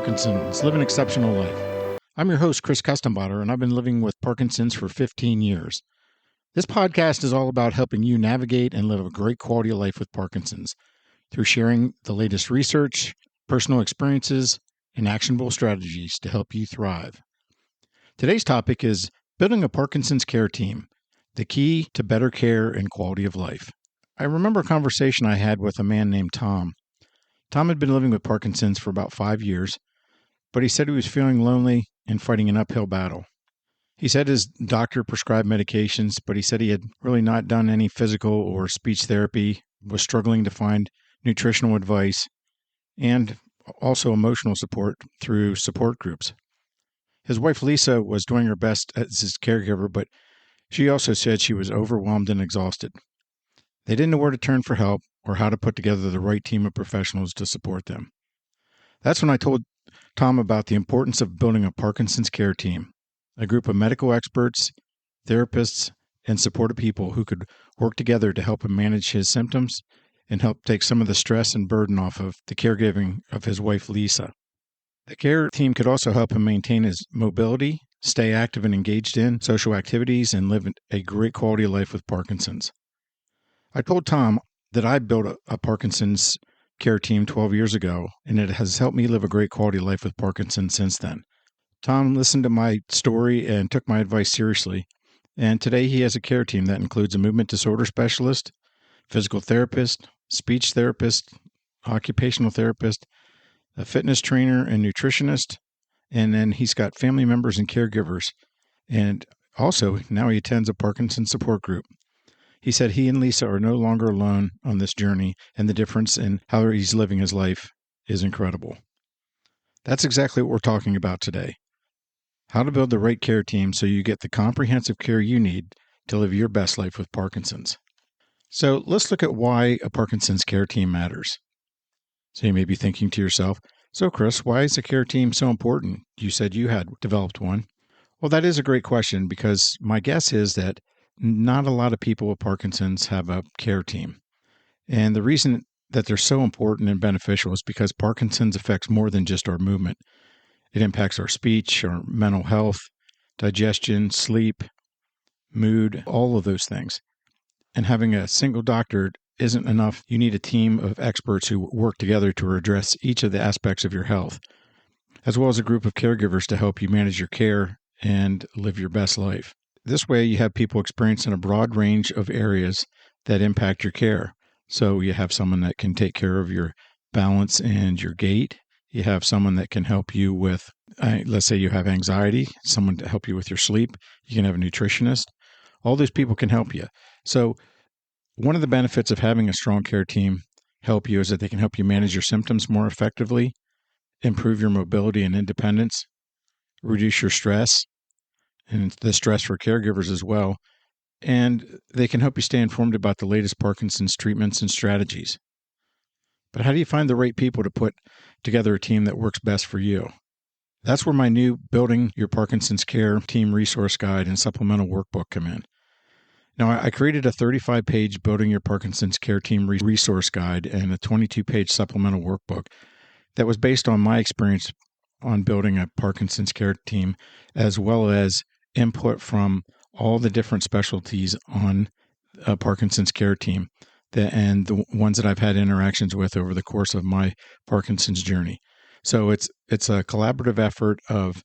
Parkinson's, Live an Exceptional Life. I'm your host, Chris Custenbotter, and I've been living with Parkinson's for 15 years. This podcast is all about helping you navigate and live a great quality of life with Parkinson's through sharing the latest research, personal experiences, and actionable strategies to help you thrive. Today's topic is building a Parkinson's care team, the key to better care and quality of life. I remember a conversation I had with a man named Tom. Tom had been living with Parkinson's for about 5 years, but he said he was feeling lonely and fighting an uphill battle. He said his doctor prescribed medications, but he said he had really not done any physical or speech therapy, was struggling to find nutritional advice, and also emotional support through support groups. His wife Lisa was doing her best as his caregiver, but she also said she was overwhelmed and exhausted. They didn't know where to turn for help or how to put together the right team of professionals to support them. That's when I told Tom about the importance of building a Parkinson's care team, a group of medical experts, therapists, and supportive people who could work together to help him manage his symptoms and help take some of the stress and burden off of the caregiving of his wife, Lisa. The care team could also help him maintain his mobility, stay active and engaged in social activities, and live a great quality of life with Parkinson's. I told Tom that I built a Parkinson's care team 12 years ago, and it has helped me live a great quality of life with Parkinson's since then. Tom listened to my story and took my advice seriously, and today he has a care team that includes a movement disorder specialist, physical therapist, speech therapist, occupational therapist, a fitness trainer and nutritionist, and then he's got family members and caregivers, and also now he attends a Parkinson's support group. He said he and Lisa are no longer alone on this journey, and the difference in how he's living his life is incredible. That's exactly what we're talking about today. How to build the right care team so you get the comprehensive care you need to live your best life with Parkinson's. So let's look at why a Parkinson's care team matters. So you may be thinking to yourself, so Chris, why is a care team so important? You said you had developed one. Well, that is a great question because my guess is that not a lot of people with Parkinson's have a care team. And the reason that they're so important and beneficial is because Parkinson's affects more than just our movement. It impacts our speech, our mental health, digestion, sleep, mood, all of those things. And having a single doctor isn't enough. You need a team of experts who work together to address each of the aspects of your health, as well as a group of caregivers to help you manage your care and live your best life. This way, you have people experiencing a broad range of areas that impact your care. So you have someone that can take care of your balance and your gait. You have someone that can help you with, let's say you have anxiety, someone to help you with your sleep. You can have a nutritionist. All these people can help you. So one of the benefits of having a strong care team help you is that they can help you manage your symptoms more effectively, improve your mobility and independence, reduce your stress, and the stress for caregivers as well. And they can help you stay informed about the latest Parkinson's treatments and strategies. But how do you find the right people to put together a team that works best for you? That's where my new Building Your Parkinson's Care Team Resource Guide and Supplemental Workbook come in. Now, I created a 35-page Building Your Parkinson's Care Team Resource Guide and a 22-page supplemental workbook that was based on my experience on building a Parkinson's care team, as well as input from all the different specialties on a Parkinson's care team and the ones that I've had interactions with over the course of my Parkinson's journey. So it's a collaborative effort of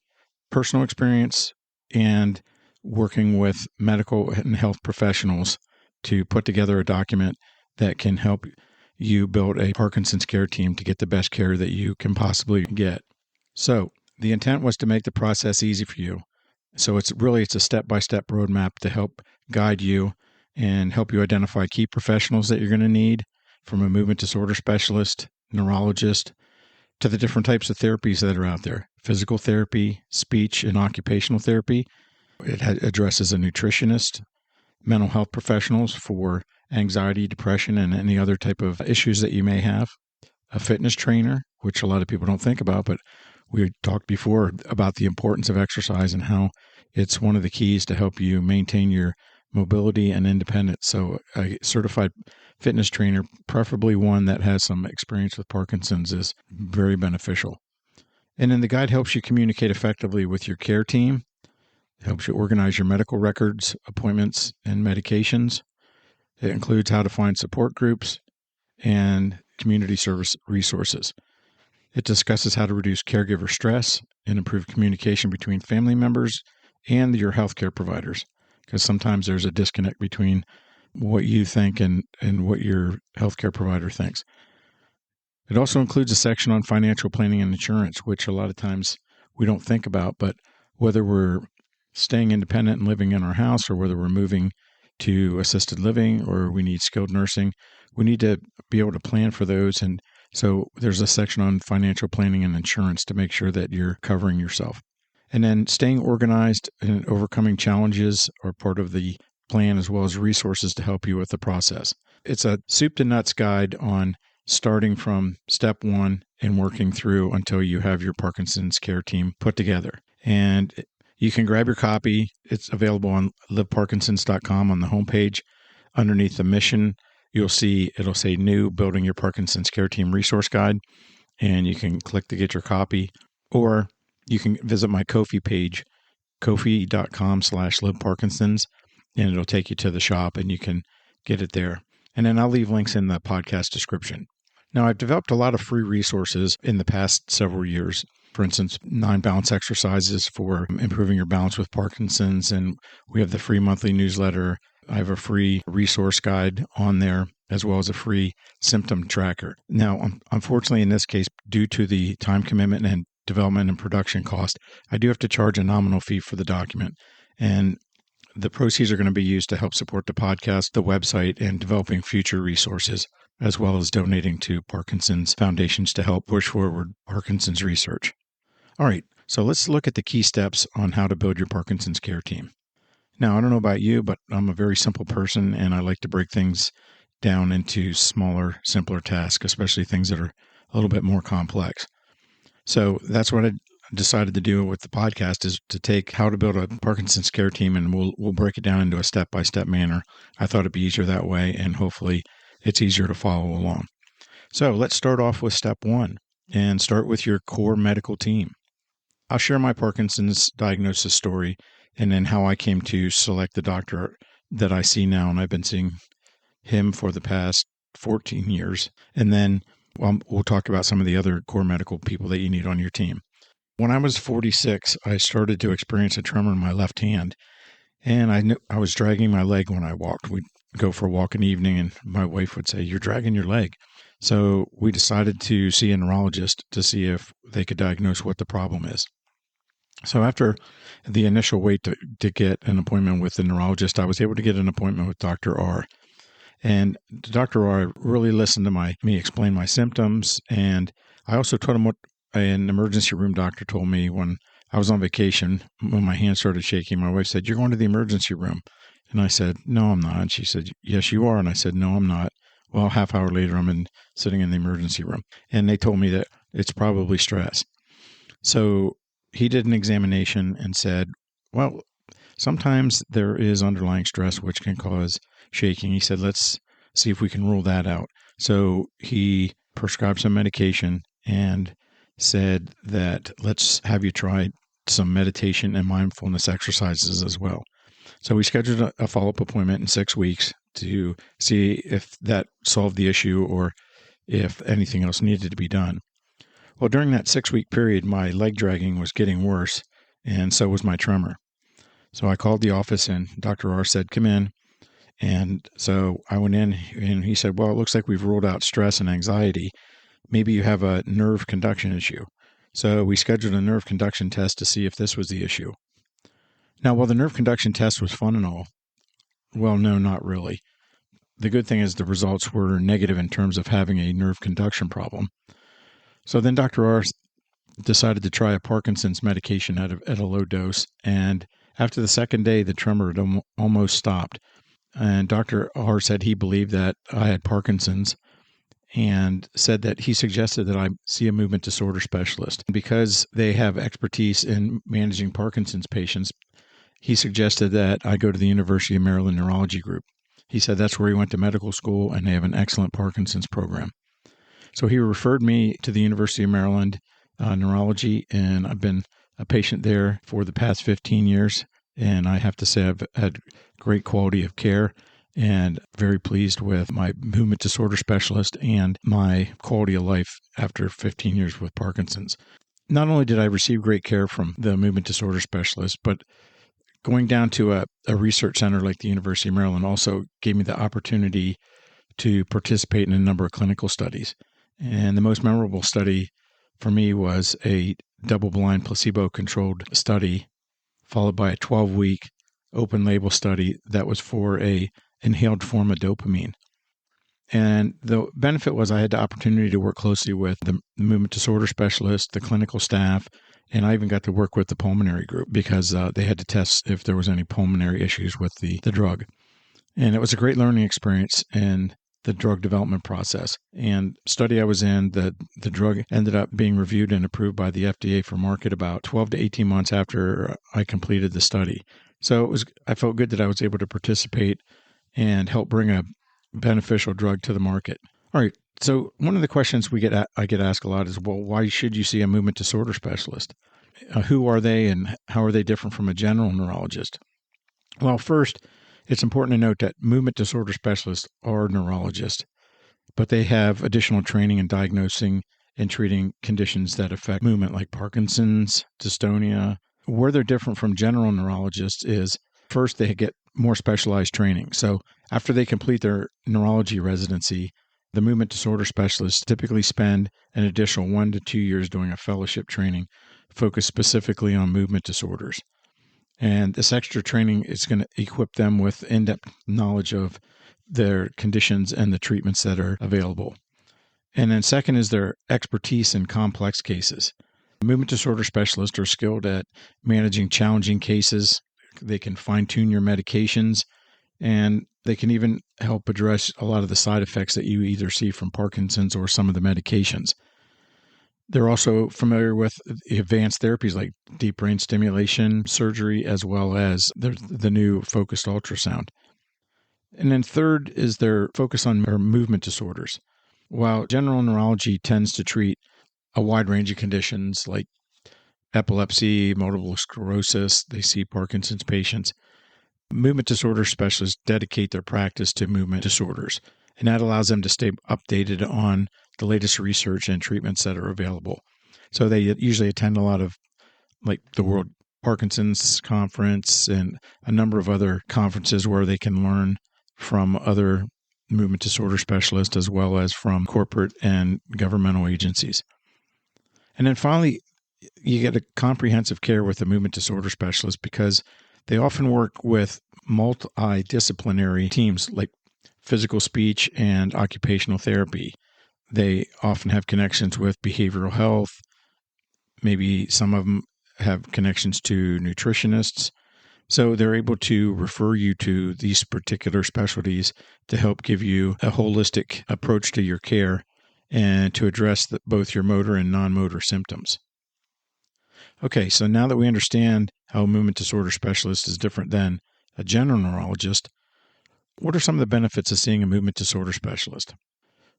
personal experience and working with medical and health professionals to put together a document that can help you build a Parkinson's care team to get the best care that you can possibly get. So the intent was to make the process easy for you. So it's a step-by-step roadmap to help guide you and help you identify key professionals that you're going to need, from a movement disorder specialist, neurologist, to the different types of therapies that are out there: physical therapy, speech, and occupational therapy. It addresses a nutritionist, mental health professionals for anxiety, depression, and any other type of issues that you may have, a fitness trainer, which a lot of people don't think about, but we talked before about the importance of exercise and how it's one of the keys to help you maintain your mobility and independence. So a certified fitness trainer, preferably one that has some experience with Parkinson's, is very beneficial. And then the guide helps you communicate effectively with your care team. It helps you organize your medical records, appointments, and medications. It includes how to find support groups and community service resources. It discusses how to reduce caregiver stress and improve communication between family members and your healthcare providers, because sometimes there's a disconnect between what you think and what your healthcare provider thinks. It also includes a section on financial planning and insurance, which a lot of times we don't think about, but whether we're staying independent and living in our house or whether we're moving to assisted living or we need skilled nursing, we need to be able to plan for those. And so there's a section on financial planning and insurance to make sure that you're covering yourself. And then staying organized and overcoming challenges are part of the plan, as well as resources to help you with the process. It's a soup to nuts guide on starting from step one and working through until you have your Parkinson's care team put together. And you can grab your copy. It's available on liveparkinsons.com on the homepage. Underneath the mission, it'll say new Building Your Parkinson's Care Team Resource Guide, and you can click to get your copy, or you can visit my Ko-fi page, kofi.com/liveparkinsons, and it'll take you to the shop and you can get it there. And then I'll leave links in the podcast description. Now, I've developed a lot of free resources in the past several years. For instance, 9 balance exercises for improving your balance with Parkinson's, and we have the free monthly newsletter. I have a free resource guide on there, as well as a free symptom tracker. Now, unfortunately, in this case, due to the time commitment and development and production cost, I do have to charge a nominal fee for the document. And the proceeds are going to be used to help support the podcast, the website, and developing future resources, as well as donating to Parkinson's foundations to help push forward Parkinson's research. All right, so let's look at the key steps on how to build your Parkinson's care team. Now, I don't know about you, but I'm a very simple person, and I like to break things down into smaller, simpler tasks, especially things that are a little bit more complex. So that's what I decided to do with the podcast, is to take how to build a Parkinson's care team, and we'll break it down into a step-by-step manner. I thought it'd be easier that way, and hopefully it's easier to follow along. So let's start off with step one and start with your core medical team. I'll share my Parkinson's diagnosis story and then how I came to select the doctor that I see now, and I've been seeing him for the past 14 years. And then we'll talk about some of the other core medical people that you need on your team. When I was 46, I started to experience a tremor in my left hand, and I knew I was dragging my leg when I walked. We'd go for a walk in the evening, and my wife would say, "You're dragging your leg." So we decided to see a neurologist to see if they could diagnose what the problem is. So after the initial wait to get an appointment with the neurologist, I was able to get an appointment with Dr. R. And Dr. R really listened to me explain my symptoms, and I also told him what an emergency room doctor told me when I was on vacation. When my hand started shaking, my wife said, "You're going to the emergency room." And I said, "No, I'm not." And she said, "Yes, you are." And I said, "No, I'm not." Well, a half hour later, I'm sitting in the emergency room, and they told me that it's probably stress. So he did an examination and said, well, sometimes there is underlying stress which can cause shaking. He said, let's see if we can rule that out. So he prescribed some medication and said that let's have you try some meditation and mindfulness exercises as well. So we scheduled a follow-up appointment in 6 weeks to see if that solved the issue or if anything else needed to be done. Well, during that 6-week period, my leg dragging was getting worse, and so was my tremor. So I called the office, and Dr. R said, "Come in." And so I went in, and he said, "Well, it looks like we've ruled out stress and anxiety. Maybe you have a nerve conduction issue." So we scheduled a nerve conduction test to see if this was the issue. Now, while the nerve conduction test was fun and all, well, no, not really. The good thing is the results were negative in terms of having a nerve conduction problem. So then Dr. R decided to try a Parkinson's medication at a low dose, and after the second day, the tremor had almost stopped. And Dr. R said he believed that I had Parkinson's and said that he suggested that I see a movement disorder specialist. Because they have expertise in managing Parkinson's patients, he suggested that I go to the University of Maryland Neurology Group. He said that's where he went to medical school, and they have an excellent Parkinson's program. So he referred me to the University of Maryland. Neurology, and I've been a patient there for the past 15 years. And I have to say I've had great quality of care and very pleased with my movement disorder specialist and my quality of life after 15 years with Parkinson's. Not only did I receive great care from the movement disorder specialist, but going down to a research center like the University of Maryland also gave me the opportunity to participate in a number of clinical studies. And the most memorable study for me was a double-blind placebo-controlled study followed by a 12-week open-label study that was for a inhaled form of dopamine. And the benefit was I had the opportunity to work closely with the movement disorder specialist, the clinical staff, and I even got to work with the pulmonary group because they had to test if there was any pulmonary issues with the drug. And it was a great learning experience in the drug development process. And study I was in, the drug ended up being reviewed and approved by the FDA for market about 12 to 18 months after I completed the study. So I felt good that I was able to participate and help bring a beneficial drug to the market. All right. So one of the questions I get asked a lot is, well, why should you see a movement disorder specialist? Who are they and how are they different from a general neurologist? Well, first, it's important to note that movement disorder specialists are neurologists, but they have additional training in diagnosing and treating conditions that affect movement like Parkinson's, dystonia. Where they're different from general neurologists is, first, they get more specialized training. So after they complete their neurology residency, the movement disorder specialists typically spend an additional 1 to 2 years doing a fellowship training focused specifically on movement disorders. And this extra training is going to equip them with in-depth knowledge of their conditions and the treatments that are available. And then second is their expertise in complex cases. Movement disorder specialists are skilled at managing challenging cases. They can fine-tune your medications, and they can even help address a lot of the side effects that you either see from Parkinson's or some of the medications. They're also familiar with advanced therapies like deep brain stimulation surgery, as well as the new focused ultrasound. And then third is their focus on movement disorders. While general neurology tends to treat a wide range of conditions like epilepsy, multiple sclerosis, they see Parkinson's patients, movement disorder specialists dedicate their practice to movement disorders, and that allows them to stay updated on the latest research and treatments that are available. So they usually attend a lot of like the World Parkinson's Conference and a number of other conferences where they can learn from other movement disorder specialists as well as from corporate and governmental agencies. And then finally, you get a comprehensive care with a movement disorder specialist because they often work with multidisciplinary teams like physical speech and occupational therapy. They often have connections with behavioral health. Maybe some of them have connections to nutritionists. So they're able to refer you to these particular specialties to help give you a holistic approach to your care and to address both your motor and non-motor symptoms. Okay, so now that we understand how a movement disorder specialist is different than a general neurologist, what are some of the benefits of seeing a movement disorder specialist?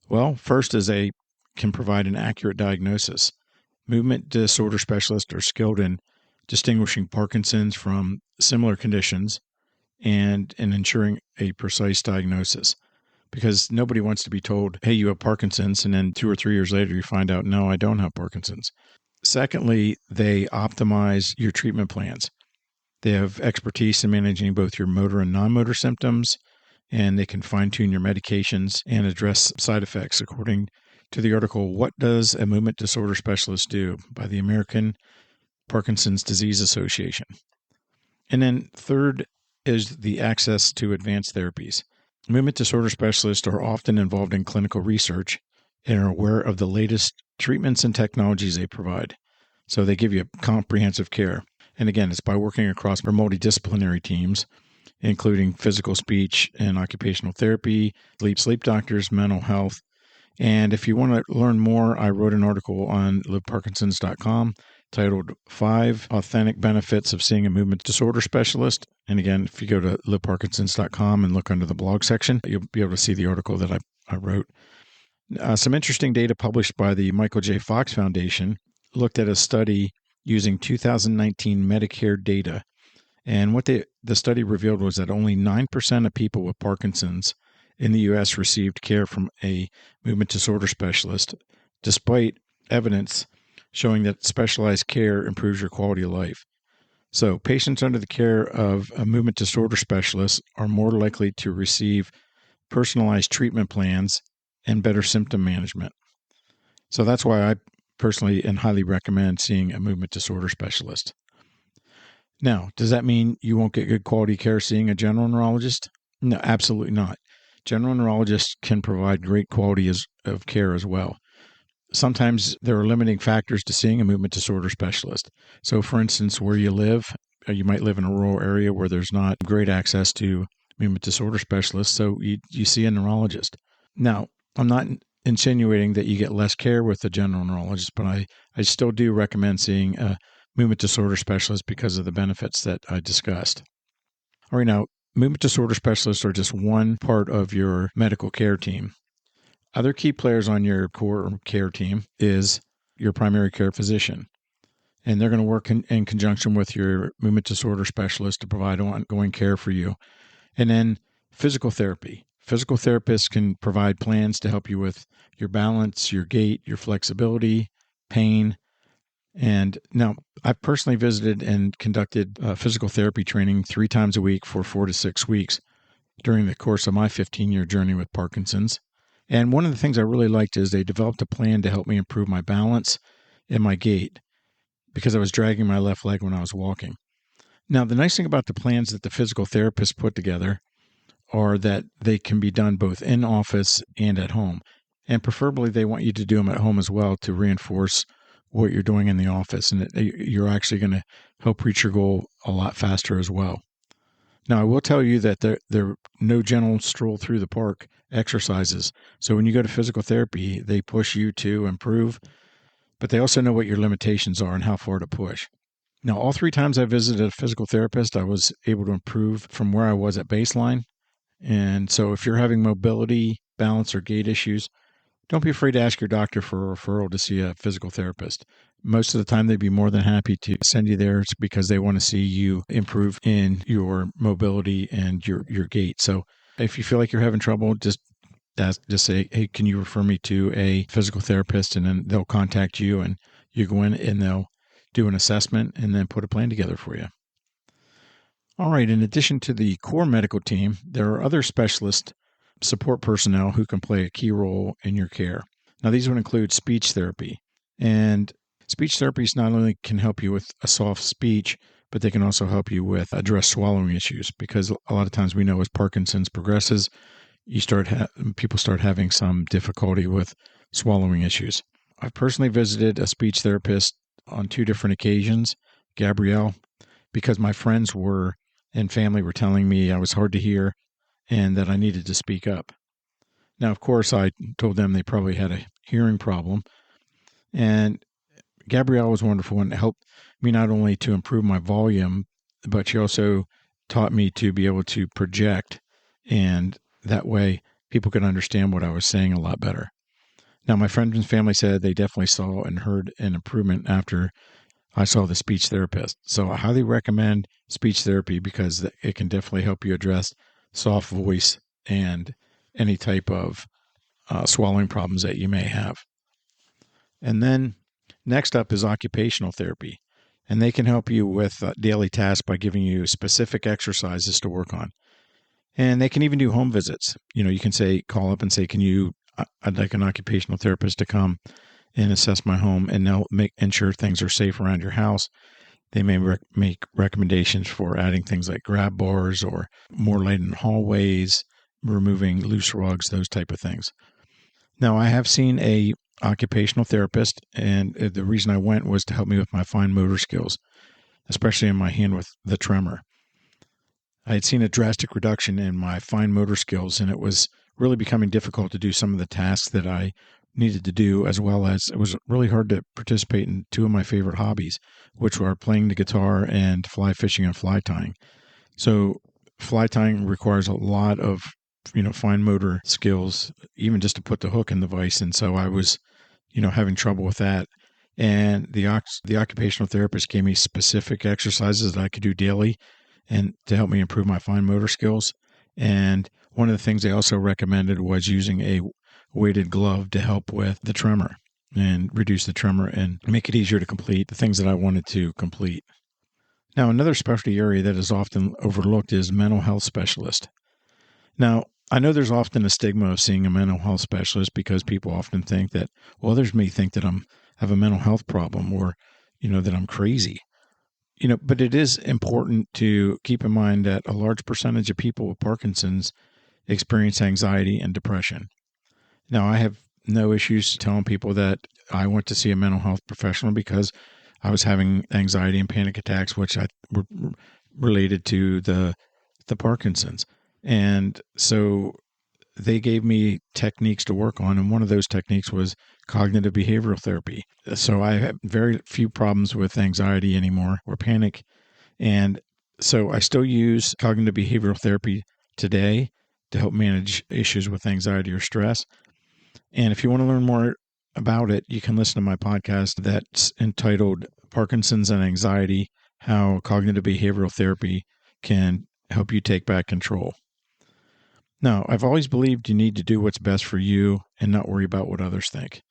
Well, first is they can provide an accurate diagnosis. Movement disorder specialists are skilled in distinguishing Parkinson's from similar conditions and in ensuring a precise diagnosis. Because nobody wants to be told, hey, you have Parkinson's, and then 2 or 3 years later you find out, no, I don't have Parkinson's. Secondly, they optimize your treatment plans. They have expertise in managing both your motor and non-motor symptoms, and they can fine-tune your medications and address side effects. According to the article, What Does a Movement Disorder Specialist Do? By the American Parkinson's Disease Association. And then third is the access to advanced therapies. Movement disorder specialists are often involved in clinical research and are aware of the latest treatments and technologies they provide. So they give you comprehensive care. And again, it's by working across our multidisciplinary teams, including physical speech and occupational therapy, sleep doctors, mental health. And if you want to learn more, I wrote an article on liveparkinsons.com titled 5 Authentic Benefits of Seeing a Movement Disorder Specialist. And again, if you go to liveparkinsons.com and look under the blog section, you'll be able to see the article that I wrote. Some interesting data published by the Michael J. Fox Foundation looked at a study using 2019 Medicare data. And what the study revealed was that only 9% of people with Parkinson's in the U.S. received care from a movement disorder specialist, despite evidence showing that specialized care improves your quality of life. So patients under the care of a movement disorder specialist are more likely to receive personalized treatment plans and better symptom management. So that's why I personally and highly recommend seeing a movement disorder specialist. Now, does that mean you won't get good quality care seeing a general neurologist? No, absolutely not. General neurologists can provide great quality of care as well. Sometimes there are limiting factors to seeing a movement disorder specialist. So, for instance, where you live, you might live in a rural area where there's not great access to movement disorder specialists, so you see a neurologist. Now, I'm not insinuating that you get less care with a general neurologist, but I still do recommend seeing a movement disorder specialist because of the benefits that I discussed. All right, now, movement disorder specialists are just one part of your medical care team. Other key players on your core care team is your primary care physician, and they're going to work in conjunction with your movement disorder specialist to provide ongoing care for you. And then physical therapy. Physical therapists can provide plans to help you with your balance, your gait, your flexibility, pain. And now, I've personally visited and conducted physical therapy training 3 times a week for 4 to 6 weeks during the course of my 15-year journey with Parkinson's. And one of the things I really liked is they developed a plan to help me improve my balance and my gait because I was dragging my left leg when I was walking. Now, the nice thing about the plans that the physical therapists put together are that they can be done both in office and at home. And preferably, they want you to do them at home as well to reinforce what you're doing in the office. And you're actually going to help reach your goal a lot faster as well. Now, I will tell you that there are no gentle stroll through the park exercises. So when you go to physical therapy, they push you to improve, but they also know what your limitations are and how far to push. Now, all 3 times I visited a physical therapist, I was able to improve from where I was at baseline. And so if you're having mobility, balance, or gait issues, don't be afraid to ask your doctor for a referral to see a physical therapist. Most of the time, they'd be more than happy to send you there because they want to see you improve in your mobility and your gait. So if you feel like you're having trouble, just say, hey, can you refer me to a physical therapist? And then they'll contact you and you go in and they'll do an assessment and then put a plan together for you. All right. In addition to the core medical team, there are other specialist support personnel who can play a key role in your care. Now, these would include speech therapy. And speech therapies not only can help you with a soft speech, but they can also help you with address swallowing issues because a lot of times we know as Parkinson's progresses, people start having some difficulty with swallowing issues. I've personally visited a speech therapist on 2 different occasions, Gabrielle, because my friends and family were telling me I was hard to hear and that I needed to speak up. Now, of course, I told them they probably had a hearing problem. And Gabrielle was wonderful and helped me not only to improve my volume, but she also taught me to be able to project. And that way people could understand what I was saying a lot better. Now, my friends and family said they definitely saw and heard an improvement after I saw the speech therapist. So I highly recommend speech therapy because it can definitely help you address soft voice and any type of swallowing problems that you may have. And then next up is occupational therapy. And they can help you with daily tasks by giving you specific exercises to work on. And they can even do home visits. You can call up and say, I'd like an occupational therapist to come and assess my home, and they'll ensure things are safe around your house. They may make recommendations for adding things like grab bars or more light in hallways, removing loose rugs, those type of things. Now, I have seen a occupational therapist, and the reason I went was to help me with my fine motor skills, especially in my hand with the tremor. I had seen a drastic reduction in my fine motor skills, and it was really becoming difficult to do some of the tasks that I needed to do, as well as it was really hard to participate in 2 of my favorite hobbies, which were playing the guitar and fly fishing and fly tying. So fly tying requires a lot of, fine motor skills, even just to put the hook in the vise. And so I was, having trouble with that. And the occupational therapist gave me specific exercises that I could do daily and to help me improve my fine motor skills. And one of the things they also recommended was using a weighted glove to help with the tremor and reduce the tremor and make it easier to complete the things that I wanted to complete. Now, another specialty area that is often overlooked is mental health specialist. Now, I know there's often a stigma of seeing a mental health specialist because people often think that, well, others may think that have a mental health problem or, that I'm crazy. But it is important to keep in mind that a large percentage of people with Parkinson's experience anxiety and depression. Now, I have no issues telling people that I went to see a mental health professional because I was having anxiety and panic attacks, which were related to the Parkinson's. And so they gave me techniques to work on, and one of those techniques was cognitive behavioral therapy. So I have very few problems with anxiety anymore or panic. And so I still use cognitive behavioral therapy today to help manage issues with anxiety or stress. And if you want to learn more about it, you can listen to my podcast that's entitled Parkinson's and Anxiety, How Cognitive Behavioral Therapy Can Help You Take Back Control. Now, I've always believed you need to do what's best for you and not worry about what others think.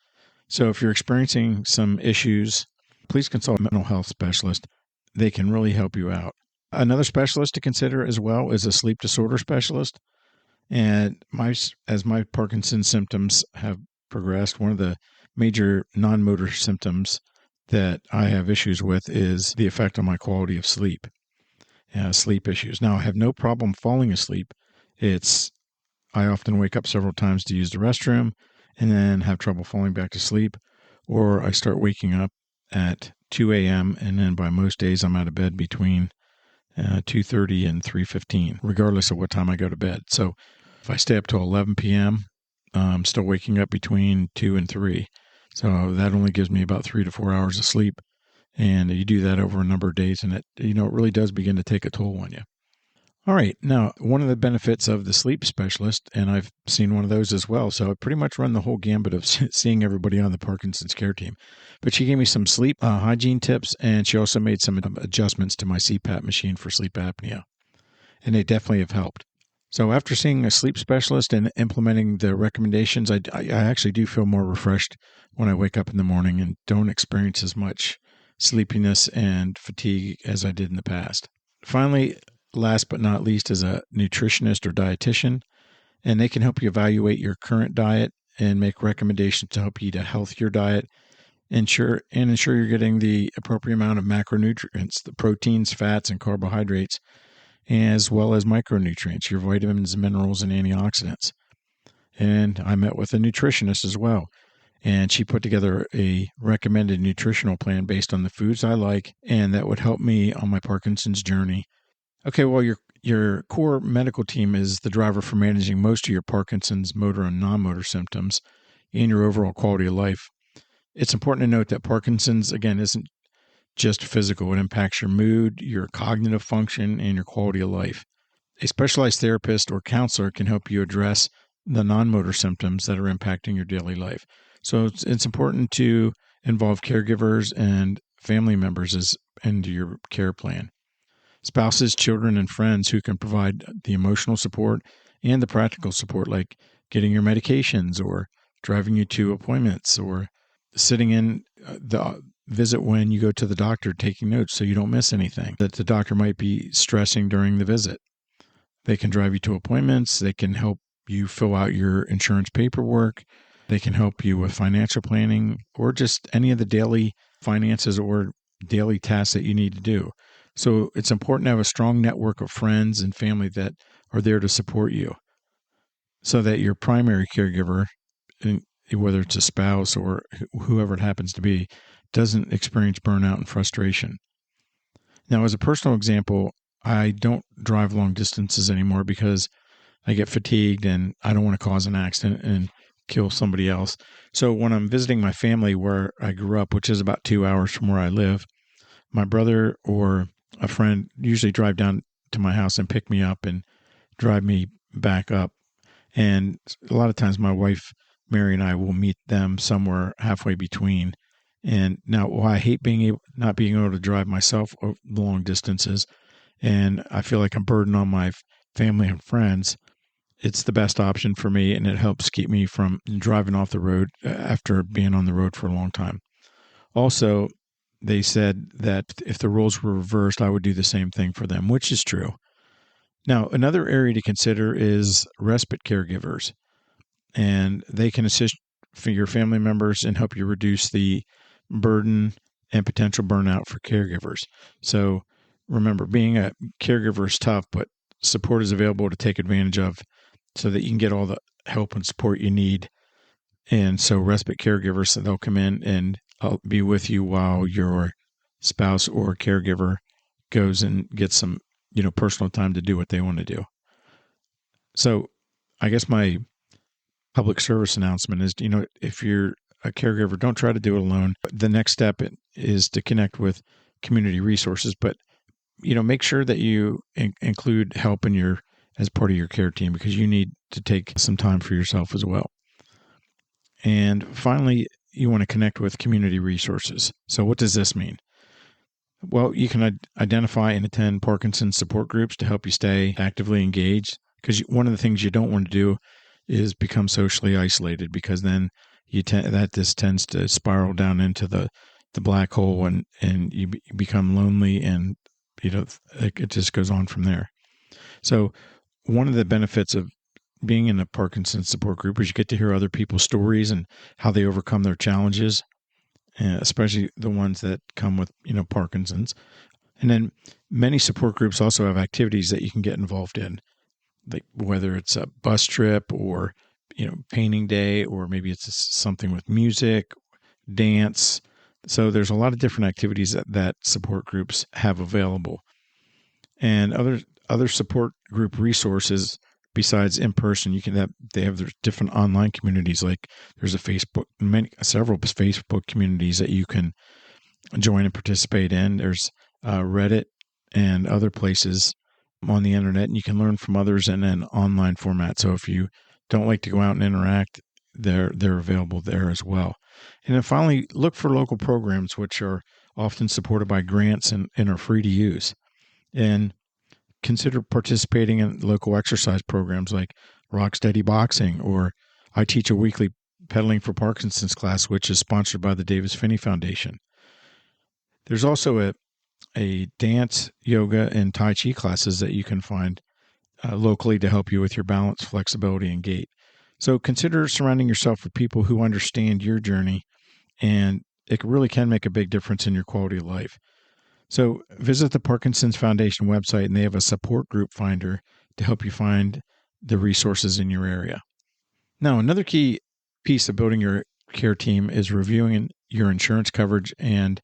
So if you're experiencing some issues, please consult a mental health specialist. They can really help you out. Another specialist to consider as well is a sleep disorder specialist. And as my Parkinson's symptoms have progressed, one of the major non-motor symptoms that I have issues with is the effect on my quality of sleep. Sleep issues. Now, I have no problem falling asleep. I often wake up several times to use the restroom and then have trouble falling back to sleep, or I start waking up at 2 a.m. and then by most days I'm out of bed between 2:30 and 3:15, regardless of what time I go to bed. So if I stay up till 11 p.m., I'm still waking up between 2 and 3. So that only gives me about 3 to 4 hours of sleep. And you do that over a number of days, and it really does begin to take a toll on you. All right. Now, one of the benefits of the sleep specialist, and I've seen one of those as well, so I pretty much run the whole gambit of seeing everybody on the Parkinson's care team. But she gave me some sleep hygiene tips, and she also made some adjustments to my CPAP machine for sleep apnea, and they definitely have helped. So after seeing a sleep specialist and implementing the recommendations, I actually do feel more refreshed when I wake up in the morning and don't experience as much sleepiness and fatigue as I did in the past. Finally, last but not least, is a nutritionist or dietitian, and they can help you evaluate your current diet and make recommendations to help you eat a healthier diet, ensure you're getting the appropriate amount of macronutrients, the proteins, fats, and carbohydrates, as well as micronutrients, your vitamins, minerals, and antioxidants. And I met with a nutritionist as well, and she put together a recommended nutritional plan based on the foods I like and that would help me on my Parkinson's journey. Okay, well, your core medical team is the driver for managing most of your Parkinson's motor and non-motor symptoms and your overall quality of life. It's important to note that Parkinson's, again, isn't just physical. It impacts your mood, your cognitive function, and your quality of life. A specialized therapist or counselor can help you address the non-motor symptoms that are impacting your daily life. So it's important to involve caregivers and family members into your care plan. Spouses, children, and friends who can provide the emotional support and the practical support, like getting your medications or driving you to appointments or sitting in the visit when you go to the doctor, taking notes so you don't miss anything that the doctor might be stressing during the visit. They can drive you to appointments. They can help you fill out your insurance paperwork. They can help you with financial planning or just any of the daily finances or daily tasks that you need to do. So it's important to have a strong network of friends and family that are there to support you so that your primary caregiver, whether it's a spouse or whoever it happens to be, doesn't experience burnout and frustration. Now, as a personal example, I don't drive long distances anymore because I get fatigued and I don't want to cause an accident and kill somebody else. So when I'm visiting my family where I grew up, which is about 2 hours from where I live, my brother or a friend usually drive down to my house and pick me up and drive me back up. And a lot of times my wife, Mary, and I will meet them somewhere halfway between And now, while I hate not being able to drive myself long distances, and I feel like I'm burdened on my family and friends, it's the best option for me, and it helps keep me from driving off the road after being on the road for a long time. Also, they said that if the roles were reversed, I would do the same thing for them, which is true. Now, another area to consider is respite caregivers, and they can assist for your family members and help you reduce the burden and potential burnout for caregivers. So remember, being a caregiver is tough, but support is available to take advantage of so that you can get all the help and support you need. And so respite caregivers, they'll come in and be with you while your spouse or caregiver goes and gets some, personal time to do what they want to do. So I guess my public service announcement is, if you're a caregiver, don't try to do it alone. The next step is to connect with community resources, but, make sure that you include help as part of your care team, because you need to take some time for yourself as well. And finally, you want to connect with community resources. So what does this mean? Well, you can identify and attend Parkinson's support groups to help you stay actively engaged, because one of the things you don't want to do is become socially isolated, because then this tends to spiral down into the black hole, and you become lonely, and it just goes on from there. So one of the benefits of being in a Parkinson's support group is you get to hear other people's stories and how they overcome their challenges, especially the ones that come with, Parkinson's. And then many support groups also have activities that you can get involved in, like whether it's a bus trip or, painting day, or maybe it's something with music, dance. So there's a lot of different activities that support groups have available. And other support group resources besides in person, they have their different online communities. Like there's several Facebook communities that you can join and participate in. There's Reddit and other places on the internet, and you can learn from others in an online format. So if you don't like to go out and interact, they're available there as well. And then finally, look for local programs, which are often supported by grants and are free to use. And consider participating in local exercise programs like Rocksteady Boxing, or I teach a weekly Pedaling for Parkinson's class, which is sponsored by the Davis Finney Foundation. There's also a dance, yoga, and Tai Chi classes that you can find locally to help you with your balance, flexibility, and gait. So consider surrounding yourself with people who understand your journey, and it really can make a big difference in your quality of life. So visit the Parkinson's Foundation website, and they have a support group finder to help you find the resources in your area. Now, another key piece of building your care team is reviewing your insurance coverage and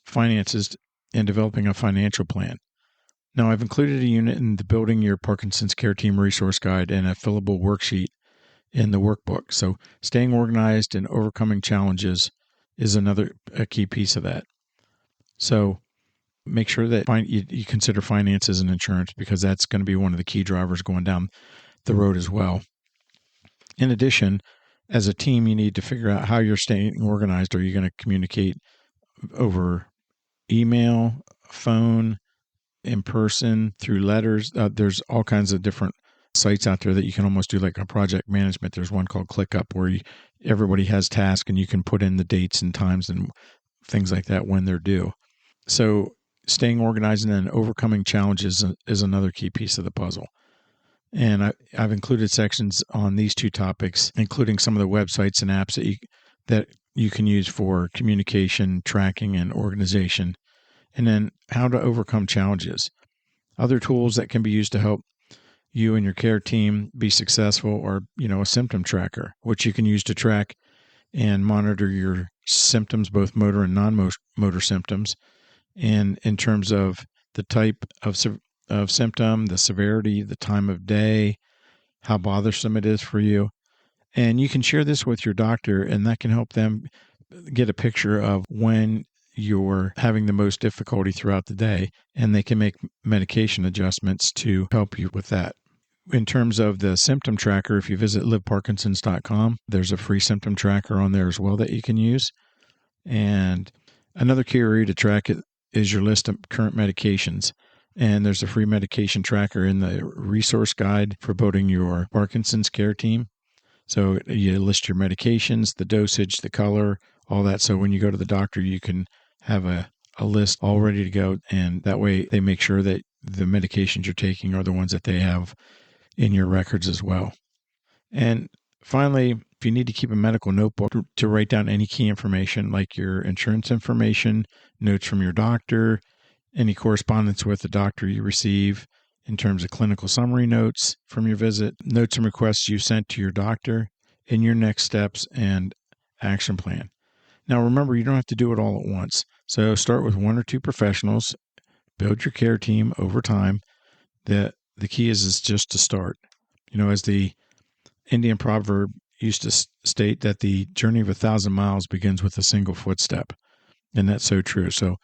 finances and developing a financial plan. Now, I've included a unit in the Building Your Parkinson's Care Team Resource Guide and a fillable worksheet in the workbook. So staying organized and overcoming challenges is a key piece of that. So make sure that you consider finances and insurance, because that's going to be one of the key drivers going down the road as well. In addition, as a team, you need to figure out how you're staying organized. Are you going to communicate over email, phone, in person, through letters? There's all kinds of different sites out there that you can almost do like a project management. There's one called ClickUp where everybody has tasks, and you can put in the dates and times and things like that when they're due. So staying organized and then overcoming challenges is another key piece of the puzzle. And I've included sections on these two topics, including some of the websites and apps that you can use for communication, tracking, and organization. And then how to overcome challenges. Other tools that can be used to help you and your care team be successful are, a symptom tracker, which you can use to track and monitor your symptoms, both motor and non-motor symptoms. And in terms of the type of symptom, the severity, the time of day, how bothersome it is for you. And you can share this with your doctor, and that can help them get a picture of when you're having the most difficulty throughout the day, and they can make medication adjustments to help you with that. In terms of the symptom tracker, if you visit liveparkinsons.com, there's a free symptom tracker on there as well that you can use. And another key area to track it is your list of current medications. And there's a free medication tracker in the resource guide for building your Parkinson's care team. So you list your medications, the dosage, the color, all that. So when you go to the doctor, you can have a list all ready to go. And that way they make sure that the medications you're taking are the ones that they have in your records as well. And finally, if you need to keep a medical notebook to write down any key information like your insurance information, notes from your doctor, any correspondence with the doctor you receive in terms of clinical summary notes from your visit, notes and requests you sent to your doctor, and your next steps and action plan. Now, remember, you don't have to do it all at once. So start with 1 or 2 professionals, build your care team over time. The key is just to start. As the Indian proverb used to state that the journey of 1,000 miles begins with a single footstep. And that's so true. So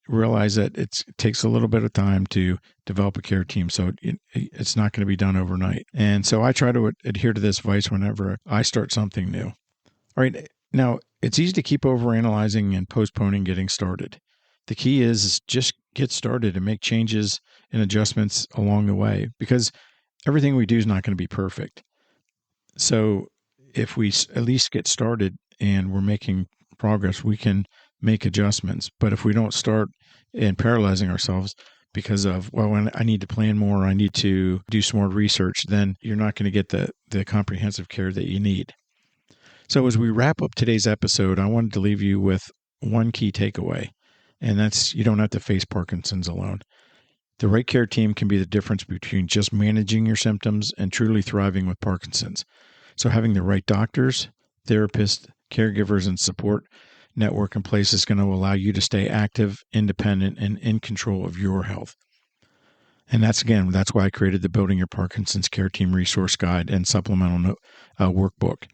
realize that it takes a little bit of time to develop a care team. So it's not going to be done overnight. And so I try to adhere to this advice whenever I start something new. All right. Now, it's easy to keep overanalyzing and postponing getting started. The key is just get started and make changes and adjustments along the way, because everything we do is not going to be perfect. So if we at least get started and we're making progress, we can make adjustments. But if we don't start and paralyzing ourselves because of, I need to plan more, I need to do some more research, then you're not going to get the comprehensive care that you need. So as we wrap up today's episode, I wanted to leave you with one key takeaway, and that's you don't have to face Parkinson's alone. The right care team can be the difference between just managing your symptoms and truly thriving with Parkinson's. So having the right doctors, therapists, caregivers, and support network in place is going to allow you to stay active, independent, and in control of your health. And that's why I created the Building Your Parkinson's Care Team resource guide and supplemental workbook.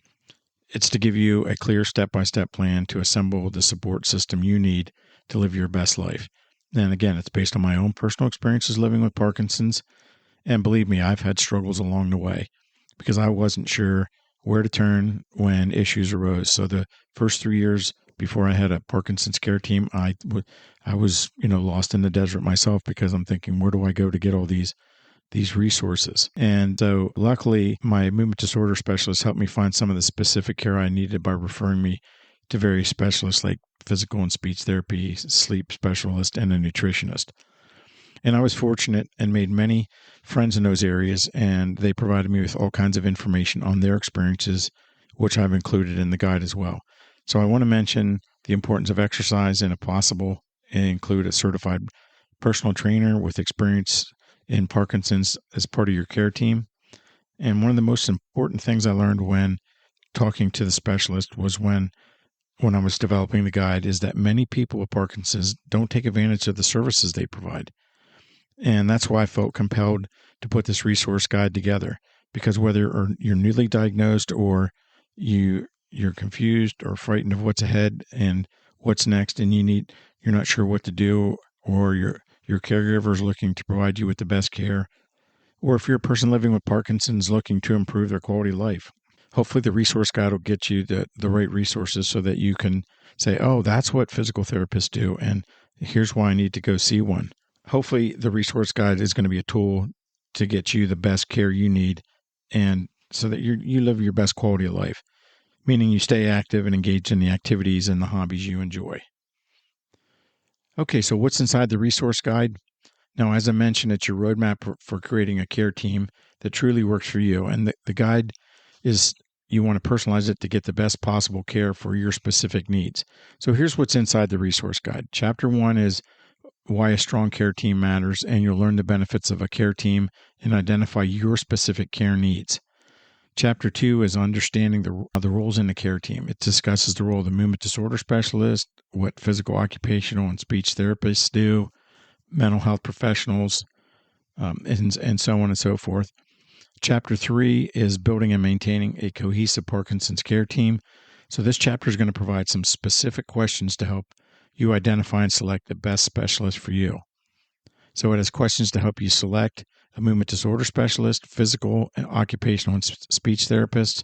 It's to give you a clear step-by-step plan to assemble the support system you need to live your best life. And again, it's based on my own personal experiences living with Parkinson's. And believe me, I've had struggles along the way because I wasn't sure where to turn when issues arose. So the first 3 years before I had a Parkinson's care team, I was lost in the desert myself because I'm thinking, where do I go to get all these resources? And so luckily, my movement disorder specialist helped me find some of the specific care I needed by referring me to various specialists like physical and speech therapy, sleep specialist, and a nutritionist. And I was fortunate and made many friends in those areas, and they provided me with all kinds of information on their experiences, which I've included in the guide as well. So I want to mention the importance of exercise, and if possible, include a certified personal trainer with experience in Parkinson's as part of your care team. And one of the most important things I learned when talking to the specialist was when I was developing the guide is that many people with Parkinson's don't take advantage of the services they provide. And that's why I felt compelled to put this resource guide together, because whether you're newly diagnosed or you're confused or frightened of what's ahead and what's next, and you're not sure what to do, or your caregiver is looking to provide you with the best care, or if you're a person living with Parkinson's looking to improve their quality of life, hopefully the resource guide will get you the right resources so that you can say, oh, that's what physical therapists do, and here's why I need to go see one. Hopefully the resource guide is going to be a tool to get you the best care you need, and so that you live your best quality of life, meaning you stay active and engaged in the activities and the hobbies you enjoy. Okay, so what's inside the resource guide? Now, as I mentioned, it's your roadmap for creating a care team that truly works for you. And the guide is, you want to personalize it to get the best possible care for your specific needs. So here's what's inside the resource guide. Chapter 1 is why a strong care team matters, and you'll learn the benefits of a care team and identify your specific care needs. Chapter 2 is understanding the roles in the care team. It discusses the role of the movement disorder specialist, what physical, occupational, and speech therapists do, mental health professionals, and so on and so forth. Chapter 3 is building and maintaining a cohesive Parkinson's care team. So this chapter is going to provide some specific questions to help you identify and select the best specialist for you. So it has questions to help you select a movement disorder specialist, physical, occupational, and speech therapists.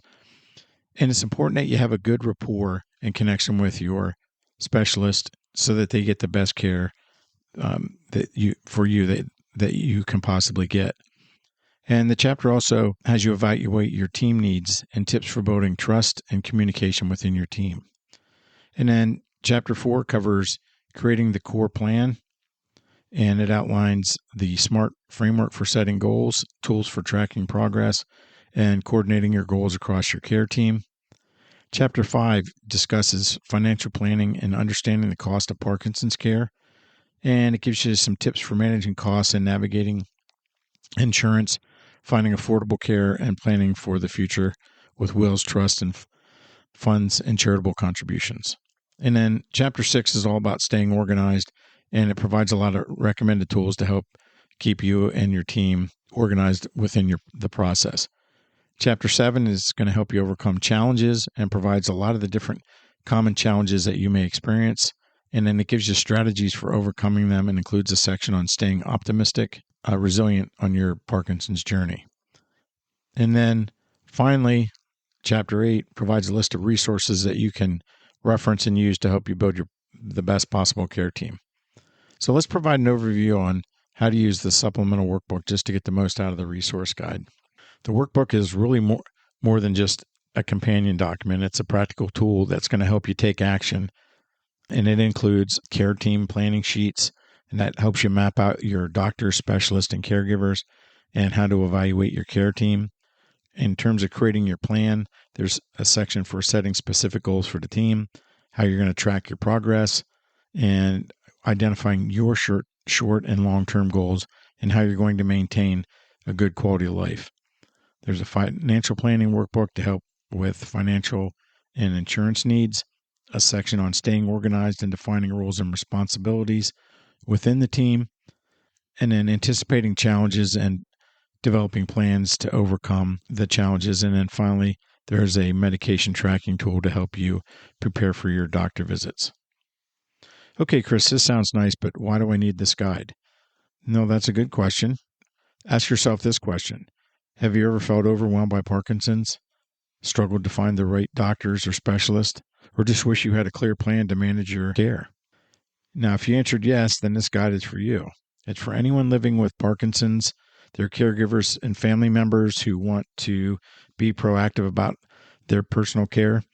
And it's important that you have a good rapport and connection with your specialist so that they get the best care that you can possibly get. And the chapter also has you evaluate your team needs and tips for building trust and communication within your team. And then chapter 4 covers creating the core plan, and it outlines the SMART framework for setting goals, tools for tracking progress, and coordinating your goals across your care team. Chapter 5 discusses financial planning and understanding the cost of Parkinson's care, and it gives you some tips for managing costs and navigating insurance, finding affordable care, and planning for the future with wills, trusts, and funds and charitable contributions. And then Chapter 6 is all about staying organized, and it provides a lot of recommended tools to help keep you and your team organized within the process. Chapter 7 is going to help you overcome challenges and provides a lot of the different common challenges that you may experience. And then it gives you strategies for overcoming them and includes a section on staying optimistic, resilient on your Parkinson's journey. And then finally, Chapter 8 provides a list of resources that you can reference and use to help you build the best possible care team. So let's provide an overview on how to use the supplemental workbook just to get the most out of the resource guide. The workbook is really more than just a companion document. It's a practical tool that's going to help you take action, and it includes care team planning sheets, and that helps you map out your doctors, specialists, and caregivers and how to evaluate your care team. In terms of creating your plan, there's a section for setting specific goals for the team, how you're going to track your progress, and identifying your short and long-term goals, and how you're going to maintain a good quality of life. There's a financial planning workbook to help with financial and insurance needs, a section on staying organized and defining roles and responsibilities within the team, and then anticipating challenges and developing plans to overcome the challenges. And then finally, there's a medication tracking tool to help you prepare for your doctor visits. Okay, Chris, this sounds nice, but why do I need this guide? No, that's a good question. Ask yourself this question. Have you ever felt overwhelmed by Parkinson's, struggled to find the right doctors or specialists, or just wish you had a clear plan to manage your care? Now, if you answered yes, then this guide is for you. It's for anyone living with Parkinson's, their caregivers, and family members who want to be proactive about their personal care.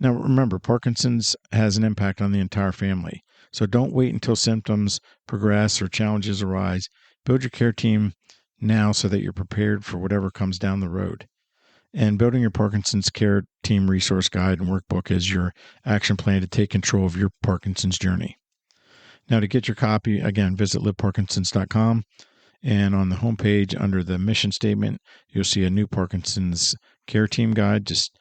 Now, remember, Parkinson's has an impact on the entire family. So don't wait until symptoms progress or challenges arise. Build your care team now so that you're prepared for whatever comes down the road. And building your Parkinson's care team resource guide and workbook is your action plan to take control of your Parkinson's journey. Now, to get your copy, again, visit liveparkinsons.com. And on the homepage under the mission statement, you'll see a new Parkinson's care team guide. Just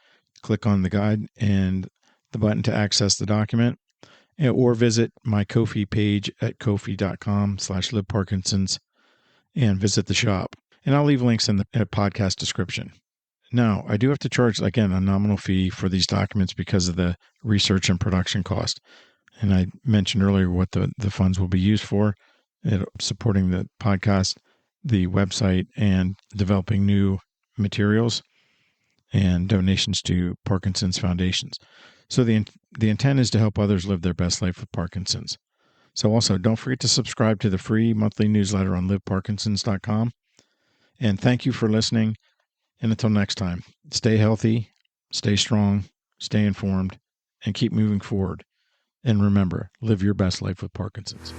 click on the guide and the button to access the document, or visit my Ko-fi page at kofi.com/liveparkinsons and visit the shop. And I'll leave links in the podcast description. Now, I do have to charge, again, a nominal fee for these documents because of the research and production cost. And I mentioned earlier what the funds will be used for, supporting the podcast, the website, and developing new materials and donations to Parkinson's foundations. So the intent is to help others live their best life with Parkinson's. So also, don't forget to subscribe to the free monthly newsletter on liveparkinsons.com. And thank you for listening. And until next time, stay healthy, stay strong, stay informed, and keep moving forward. And remember, live your best life with Parkinson's.